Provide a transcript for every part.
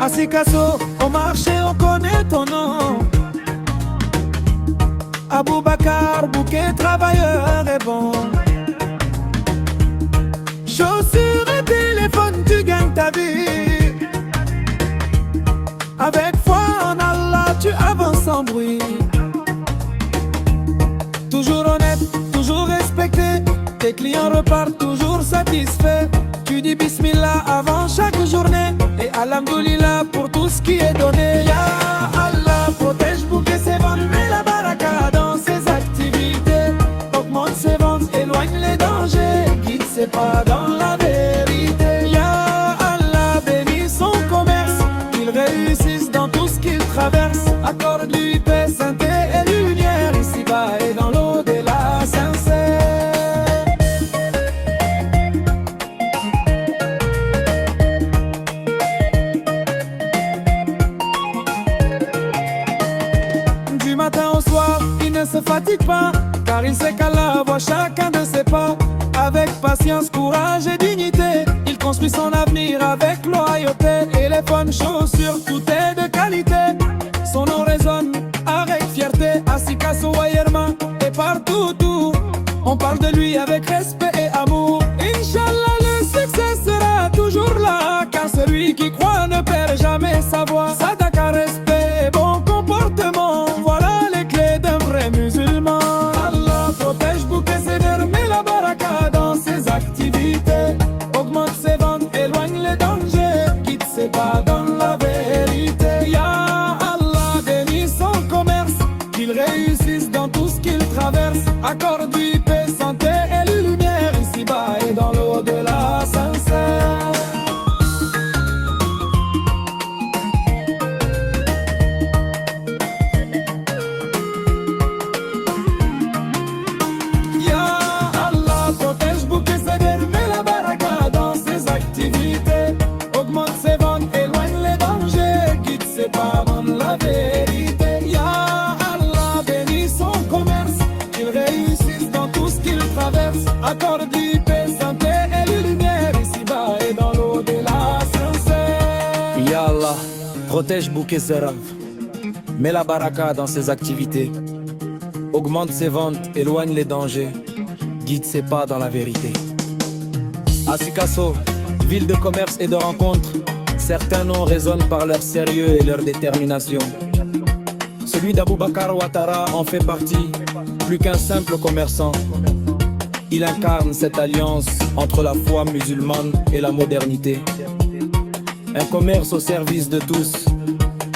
À Sikasso, au marché, on connaît ton nom. Aboubacar, bouquet, travailleur et bon. Chaussures et téléphone, tu gagnes ta vie. Avec foi en Allah, tu avances sans bruit. Toujours honnête, toujours respecté. Tes clients repartent toujours satisfaits. Tu dis bismillah avant chaque journée. Et alhamdoulilah pour tout ce qui est donné. Ya Allah, protège, bouquet ses ventes, mets la baraka dans ses activités. Augmente ses ventes, éloigne les dangers. Guide ses pas dans la vérité. Ya Allah, bénis son commerce, qu'il réussisse dans tout ce qu'il traverse. Accorde-lui paix, santé et lumière, ici-bas et dans l'au-delà sincère. Du matin au soir, il ne se fatigue pas, car il sait qu'Allah voit chacun de ses pas. Avec patience, courage et dignité, il construit son avenir avec loyauté. Téléphone, chaussures, tout est de qualité. Son nom résonne avec fierté. À Sikasso, Wayerma et partout où on parle de lui avec respect et amour. Inch'Allah, le succès sera toujours là, car celui qui croit ne perd jamais sa voix. Sadaka, respect et bon comportement, voilà les clés d'un vrai musulman. Allah protège, bouquet ses nerfs, met la baraka dans ses activités. Augmente ses ventes, éloigne les dangers, guide ses pas dans la vérité. Ya Allah, bénis son commerce, qu'il réussisse dans tout ce qu'il traverse. Accorde-lui paix, santé et lumière, ici-bas et dans l'au-delà sincère. Accorde-lui paix, santé et lumière, ici-bas et dans l'au-delà sincère. Ya Allah, protège Bouquet Seraf, mets la baraka dans ses activités, augmente ses ventes, éloigne les dangers, guide ses pas dans la vérité. À Sikasso, ville de commerce et de rencontre, certains noms résonnent par leur sérieux et leur détermination. Celui d'Aboubacar Ouattara en fait partie, plus qu'un simple commerçant. Il incarne cette alliance entre la foi musulmane et la modernité. Un commerce au service de tous.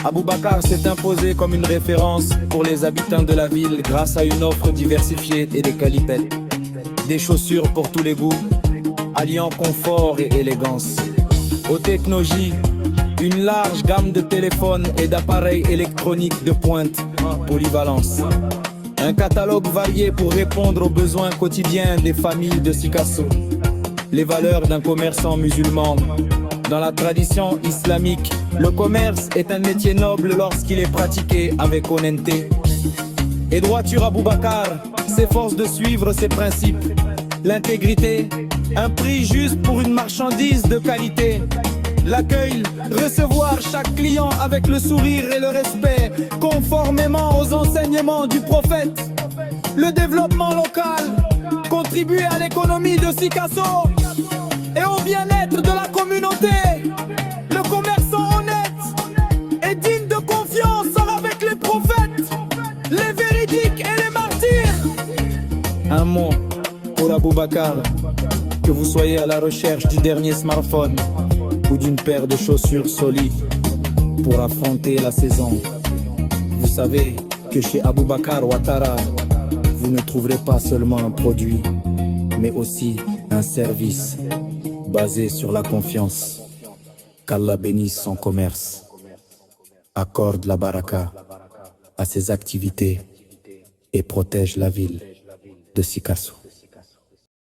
Aboubacar s'est imposé comme une référence pour les habitants de la ville grâce à une offre diversifiée et des qualités. Des chaussures pour tous les goûts, alliant confort et élégance. Aux technologies, une large gamme de téléphones et d'appareils électroniques de pointe, polyvalence. Un catalogue varié pour répondre aux besoins quotidiens des familles de Sikasso. Les valeurs d'un commerçant musulman. Dans la tradition islamique, le commerce est un métier noble lorsqu'il est pratiqué avec honnêteté. Et droiture Aboubacar s'efforce de suivre ses principes. L'intégrité, un prix juste pour une marchandise de qualité. L'accueil, recevoir chaque client avec le sourire et le respect, conformément aux enseignements du prophète. Le développement local, contribuer à l'économie de Sikasso et au bien-être de la communauté. Le commerçant honnête et digne de confiance sort avec les prophètes, les véridiques et les martyrs. Un mot pour Aboubacar, que vous soyez à la recherche du dernier smartphone ou d'une paire de chaussures solides pour affronter la saison. Vous savez que chez Aboubacar Ouattara, vous ne trouverez pas seulement un produit, mais aussi un service basé sur la confiance. Qu'Allah bénisse son commerce, accorde la baraka à ses activités et protège la ville de Sikasso.